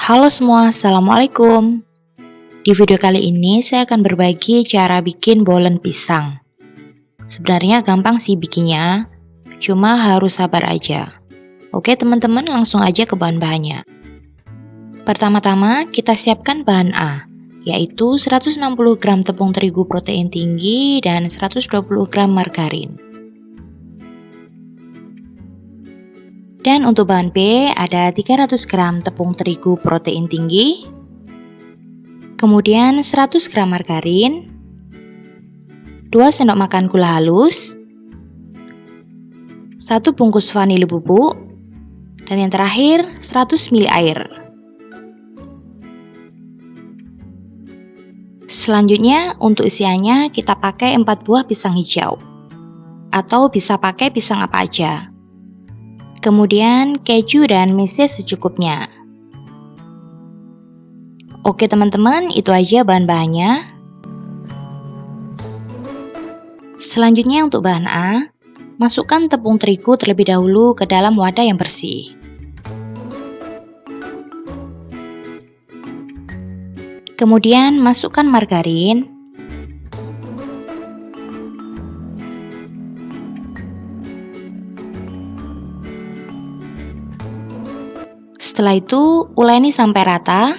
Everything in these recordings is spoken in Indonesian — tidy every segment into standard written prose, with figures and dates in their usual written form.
Halo semua, Assalamualaikum. Di video kali ini saya akan berbagi cara bikin bolen pisang. Sebenarnya gampang sih bikinnya, cuma harus sabar aja. Oke teman-teman, langsung aja ke bahan-bahannya. Pertama-tama kita siapkan bahan A, yaitu 160 gram tepung terigu protein tinggi dan 120 gram margarin. Dan untuk bahan B ada 300 gram tepung terigu protein tinggi, kemudian 100 gram margarin, 2 sendok makan gula halus, 1 bungkus vanili bubuk, dan yang terakhir 100 ml air. Selanjutnya untuk isiannya kita pakai 4 buah pisang hijau, atau bisa pakai pisang apa aja. Kemudian keju dan meses secukupnya. Oke teman-teman, itu aja bahan-bahannya. Selanjutnya untuk bahan A, masukkan tepung terigu terlebih dahulu ke dalam wadah yang bersih. Kemudian masukkan margarin. Setelah itu, uleni sampai rata.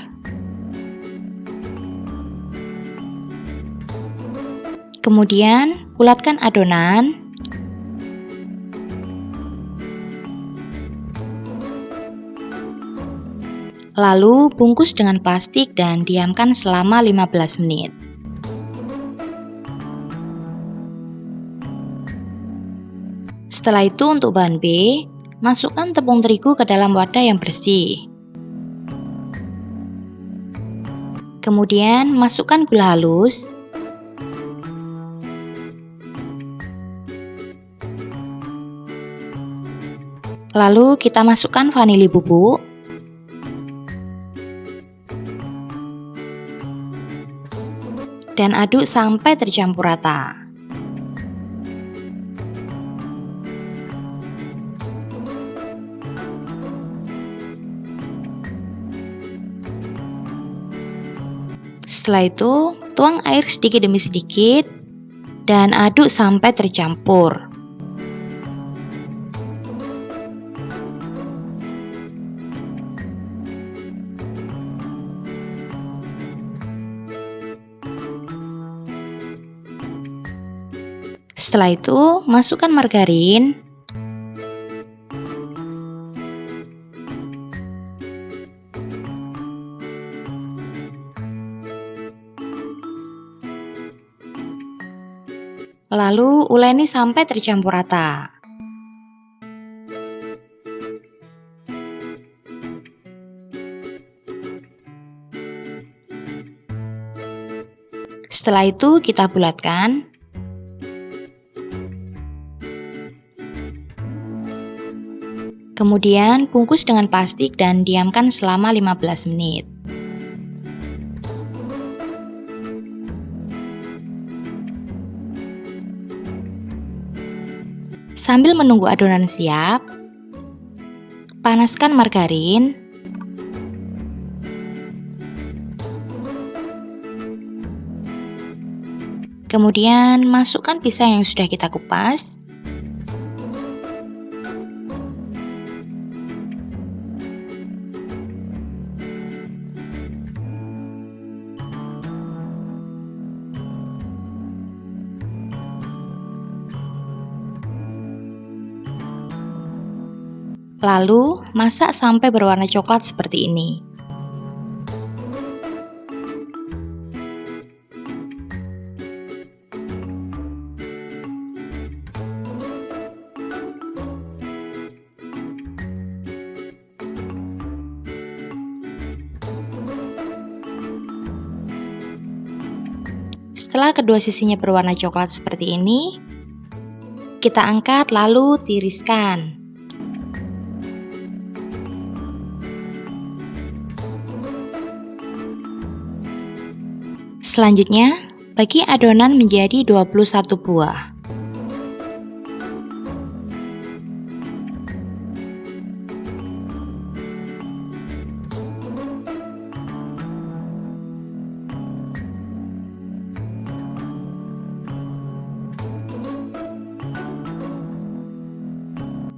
Kemudian, bulatkan adonan. Lalu, bungkus dengan plastik dan diamkan selama 15 menit. Setelah itu, untuk bahan B, masukkan tepung terigu ke dalam wadah yang bersih. Kemudian masukkan gula halus. Lalu kita masukkan vanili bubuk. Dan aduk sampai tercampur rata. Setelah itu, tuang air sedikit demi sedikit dan aduk sampai tercampur. Setelah itu, masukkan margarin. Lalu uleni sampai tercampur rata. Setelah itu kita bulatkan. Kemudian bungkus dengan plastik dan diamkan selama 15 menit. Sambil menunggu adonan siap, panaskan margarin. Kemudian masukkan pisang yang sudah kita kupas. Lalu, masak sampai berwarna coklat seperti ini. Setelah kedua sisinya berwarna coklat seperti ini, kita angkat lalu tiriskan. Selanjutnya, bagi adonan menjadi 21 buah.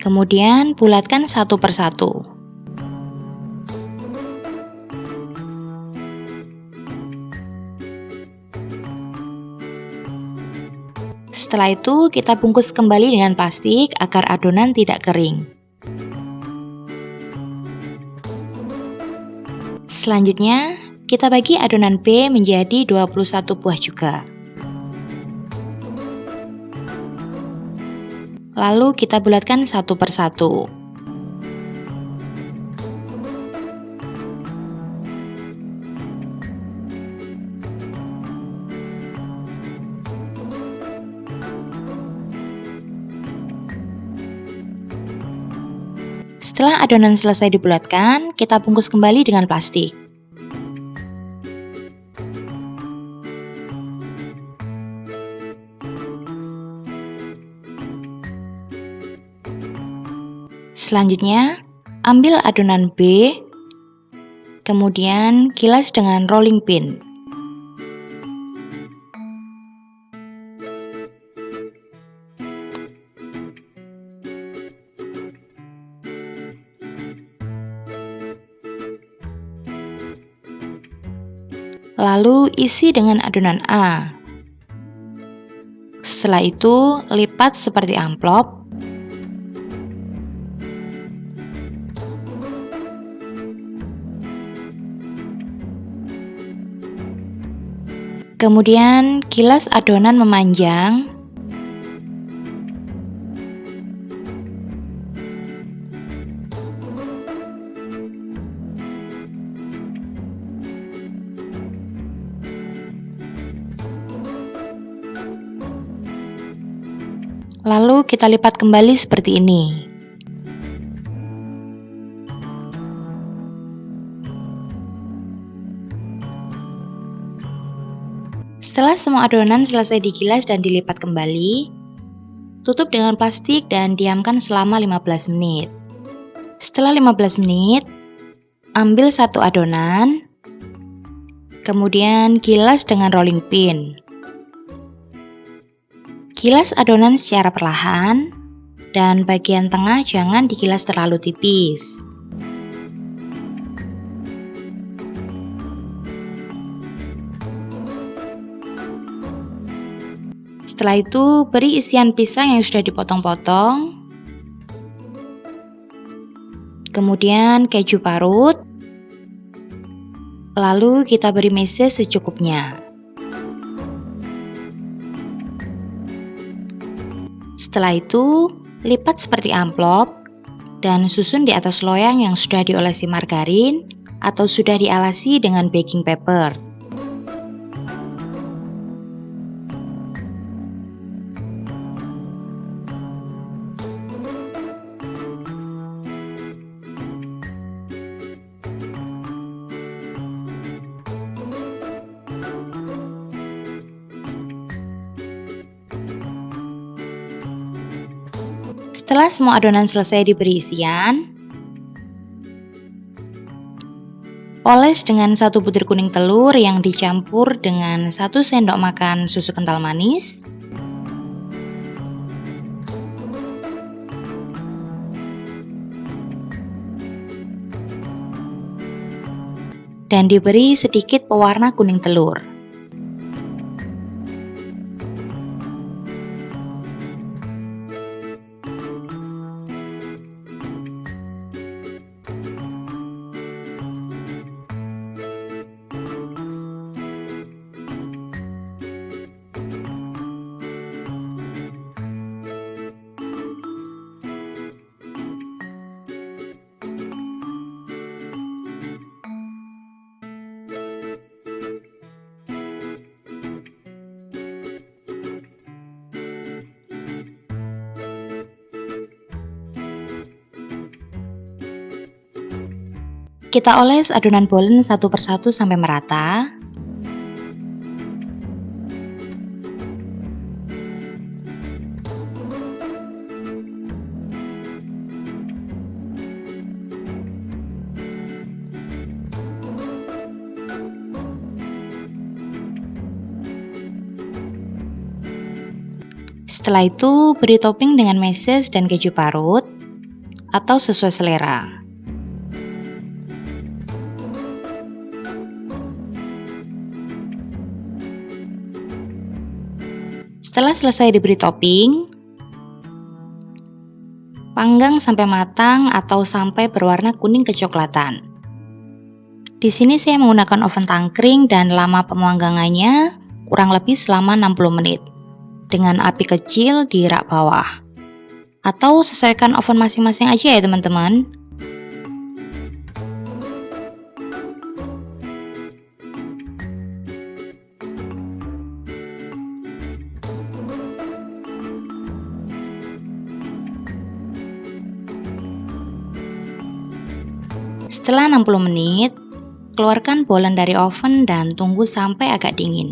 Kemudian bulatkan satu persatu. Setelah itu, kita bungkus kembali dengan plastik agar adonan tidak kering. Selanjutnya, kita bagi adonan B menjadi 21 buah juga. Lalu kita bulatkan satu persatu. Setelah adonan selesai dibulatkan, kita bungkus kembali dengan plastik. Selanjutnya, ambil adonan B, kemudian gilas dengan rolling pin. Lalu isi dengan adonan A. Setelah itu, lipat seperti amplop. Kemudian gilas adonan memanjang. Lalu kita lipat kembali seperti ini. Setelah semua adonan selesai digilas dan dilipat kembali, tutup dengan plastik dan diamkan selama 15 menit. Setelah 15 menit, ambil satu adonan, kemudian gilas dengan rolling pin. Gilas adonan secara perlahan, dan bagian tengah jangan digilas terlalu tipis. Setelah itu, beri isian pisang yang sudah dipotong-potong, kemudian keju parut, lalu kita beri meses secukupnya. Setelah itu, lipat seperti amplop dan susun di atas loyang yang sudah diolesi margarin atau sudah dialasi dengan baking paper. Setelah semua adonan selesai diberi isian, oles dengan 1 butir kuning telur yang dicampur dengan 1 sendok makan susu kental manis, dan diberi sedikit pewarna kuning telur. Kita oles adonan bolen satu persatu sampai merata. Setelah itu, beri topping dengan meses dan keju parut. atau sesuai selera. Setelah selesai diberi topping, panggang sampai matang atau sampai berwarna kuning kecoklatan. Di sini saya menggunakan oven tangkring dan lama pemanggangannya kurang lebih selama 60 menit dengan api kecil di rak bawah. Atau sesuaikan oven masing-masing aja ya teman-teman. Setelah 60 menit, keluarkan bolen dari oven dan tunggu sampai agak dingin.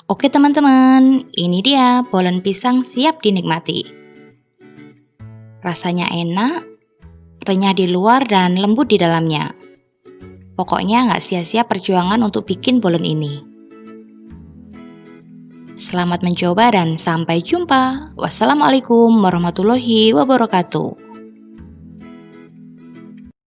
Oke teman-teman, ini dia bolen pisang siap dinikmati. Rasanya enak, renyah di luar dan lembut di dalamnya. Pokoknya nggak sia-sia perjuangan untuk bikin bolen ini. Selamat mencoba dan sampai jumpa. Wassalamualaikum warahmatullahi wabarakatuh.